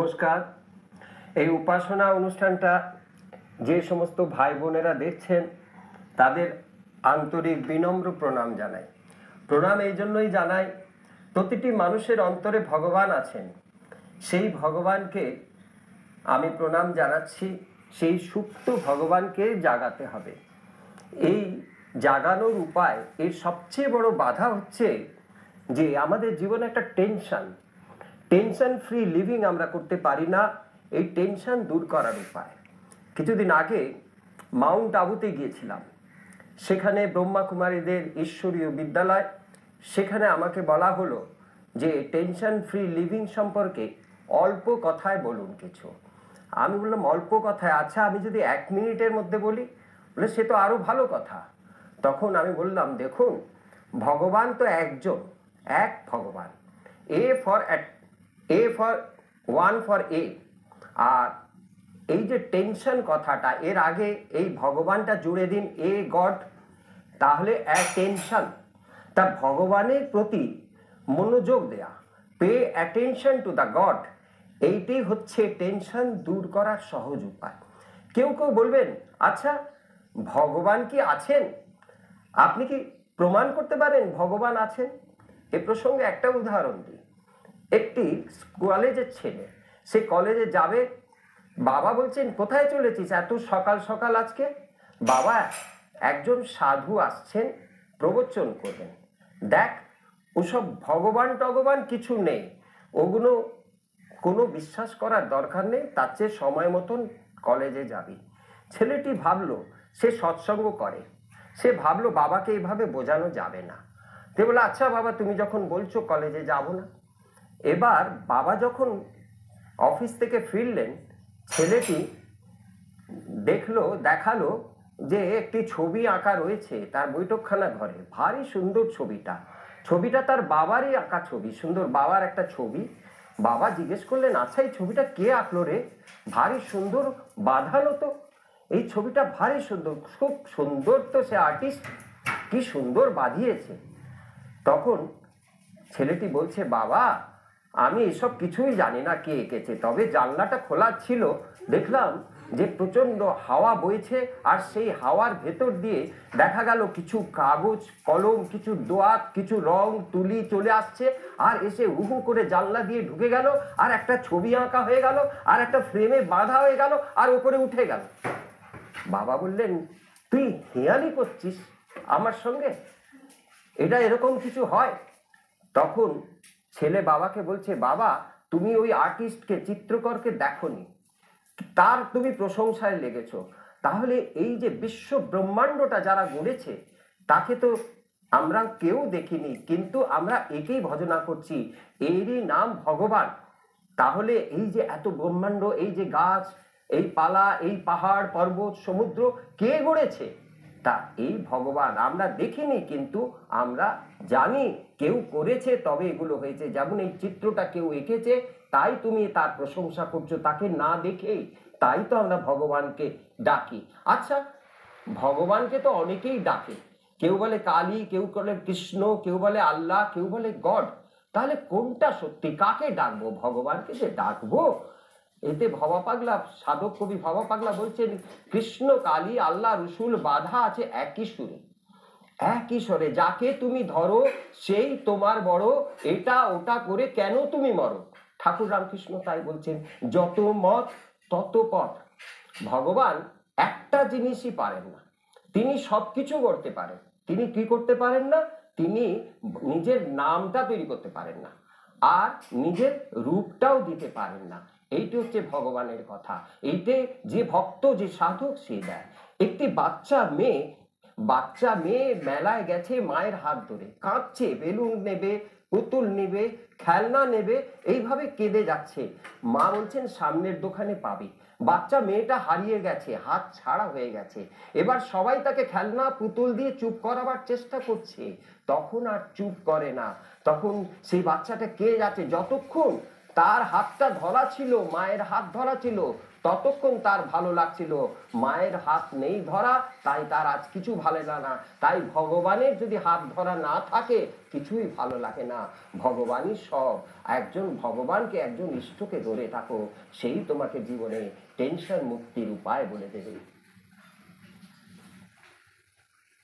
নমস্কার। এই উপাসনা অনুষ্ঠানটা যে সমস্ত ভাই বোনেরা দেখছেন তাদের আন্তরিক বিনম্র প্রণাম জানাই। প্রণাম এই জন্যই জানাই, প্রতিটি মানুষের অন্তরে ভগবান আছেন, সেই ভগবানকে আমি প্রণাম জানাচ্ছি। সেই সুপ্ত ভগবানকে জাগাতে হবে। এই জাগানোর উপায়, এর সবচেয়ে বড় বাধা হচ্ছে যে আমাদের জীবনে একটা টেনশন ফ্রি লিভিং আমরা করতে পারি না। এই টেনশন দূর করার উপায়, কিছুদিন আগে মাউন্ট আবুতে গিয়েছিলাম, সেখানে ব্রহ্মা কুমারীদের ঈশ্বরীয় বিদ্যালয়। সেখানে আমাকে বলা হলো যে টেনশন ফ্রি লিভিং সম্পর্কে অল্প কথায় বলুন কিছু। আমি বললাম অল্প কথায়? আচ্ছা, আমি যদি 1 মিনিটের মধ্যে বলি? বলে সে তো আরো ভালো কথা। তখন আমি বললাম, দেখুন, ভগবান তো একজন, এক ভগবান। A for one for A. আর এই যে টেনশন কথাটা, এর আগে এই ভগবানটা জুড়ে দিন, এ গড, তাহলে অ্যাটেনশন। তা ভগবানের প্রতি মনোযোগ দেয়া, pay attention to the god, এইটাই হচ্ছে টেনশন দূর করার সহজ উপায়। কেউ কেউ বলবেন, আচ্ছা ভগবান কি আছেন? আপনি কি প্রমাণ করতে পারেন ভগবান আছেন? এ প্রসঙ্গে একটা উদাহরণ দিই। একটি কলেজের ছেলে, সে কলেজে যাবে। বাবা বলছেন, কোথায় চলেছিস এত সকাল সকাল আজকে? বাবা, একজন সাধু আসছেন, প্রবচন করবেন। দেখ, ওসব ভগবান টগবান কিছু নেই, ওগুলো কোনো বিশ্বাস করার দরকার নেই, তার চেয়ে সময় মতন কলেজে যাবি। ছেলেটি ভাবলো সে সৎসঙ্গ করে, সে ভাবলো বাবাকে এইভাবে বোঝানো যাবে না। তে বলে, আচ্ছা বাবা, তুমি যখন বলছো কলেজে যাব না। এবার বাবা যখন অফিস থেকে ফিরলেন, ছেলেটি দেখালো যে একটি ছবি আঁকা রয়েছে তার বৈঠকখানা ঘরে, ভারী সুন্দর ছবিটা তার বাবারই আঁকা ছবি, সুন্দর বাবার একটা ছবি। বাবা জিজ্ঞেস করলেন, আচ্ছা এই ছবিটা কে আঁকলো রে? ভারী সুন্দর বাঁধানো তো, এই ছবিটা ভারী সুন্দর, খুব সুন্দর তো, সে আর্টিস্ট, কি সুন্দর বাঁধিয়েছে। তখন ছেলেটি বলছে, বাবা আমি এসব কিছুই জানি না কে এঁকেছে, তবে জানলাটা খোলা ছিল, দেখলাম যে প্রচন্ড হাওয়া বইছে, আর সেই হাওয়ার ভেতর দিয়ে দেখা গেল কিছু কাগজ কলম, কিছু দোয়াত, কিছু রং তুলি চলে আসছে, আর এসে উহু করে জানলা দিয়ে ঢুকে গেল, আর একটা ছবি আঁকা হয়ে গেল, আর একটা ফ্রেমে বাঁধা হয়ে গেল, আর উপরে উঠে গেল। বাবা বললেন, তুই হেয়ালি করছিস আমার সঙ্গে? এটা এরকম কিছু হয়? তখন ছেলে বাবাকে বলছে, বাবা তুমি ওই আর্টিস্টকে, চিত্রকরকে দেখোনি, তার তুমি প্রশংসায় লেগেছ, তাহলে এই যে বিশ্ব ব্রহ্মাণ্ডটা যারা গড়েছে তাকে তো আমরা কেউ দেখিনি, কিন্তু আমরা একেই ভজনা করছি, এরই নাম ভগবান। তাহলে এই যে এত ব্রহ্মাণ্ড, এই যে গাছ, এই পালা, এই পাহাড় পর্বত সমুদ্র কে গড়েছে? তা এই ভগবান। আমরা দেখিনি, কিন্তু আমরা জানি কেউ করেছে, তবে এগুলো হয়েছে। যেমন এই চিত্রটা কেউ এঁকেছে, তাই তুমি তার প্রশংসা করছো, তাকে না দেখেই। তাই তো আমরা ভগবানকে ডাকি। আচ্ছা, ভগবানকে তো অনেকেই ডাকে, কেউ বলে কালী, কেউ বলে কৃষ্ণ, কেউ বলে আল্লাহ, কেউ বলে গড। তাহলে কোনটা সত্যি? কাকে ডাকবো? ভগবানকে যে ডাকবো? এতে ভবা পাগলা, সাধক কবি ভবা পাগলা বলছেন, কৃষ্ণ কালী আল্লাহ রসুল বাধা আছে একই সুরে, যাকে তুমি ধরো সেই তোমার বড়, এটা ওটা করে কেন তুমি মরো। ঠাকুর রামকৃষ্ণ তাই বলছেন, যত মত তত পথ। ভগবান একটা জিনিসই পারেন না, তিনি সবকিছু করতে পারেন। তিনি কি করতে পারেন না? তিনি নিজের নামটা তৈরি করতে পারেন না, আর নিজের রূপটাও দিতে পারেন না। এইটি হচ্ছে ভগবানের কথা। এইতে যে ভক্ত, যে সাধক, সে দেয়। একটি বাচ্চা মেয়ে মেলায় গেছে, মায়ের হাত ধরে কাঁদছে, বেলুন নেবে, পুতুল নেবে, খেলনা নেবে, এইভাবে কেঁদে যাচ্ছে। মা বলছেন, সামনের দোকানে পাবি। বাচ্চা মেয়েটা হারিয়ে গেছে, হাত ছাড়া হয়ে গেছে। এবার সবাই তাকে খেলনা পুতুল দিয়ে চুপ করাবার চেষ্টা করছে, তখন আর চুপ করে না। তখন সেই বাচ্চাটা কে যাচ্ছে, যতক্ষণ তার হাতটা ধরা ছিল, মায়ের হাত ধরা ছিল, ততক্ষণ তার ভালো লাগছিল, মায়ের হাত নেই ধরা, তাই তার আজ কিছু ভালো লাগে না। তাই ভগবানের যদি হাত ধরা না থাকে কিছুই ভালো লাগে না। ভগবানই সব। একজন ভগবানকে, একজন ইষ্টকে ধরে থাকো, সেই তোমাকে জীবনে টেনশন মুক্তির উপায় বলে দেবে।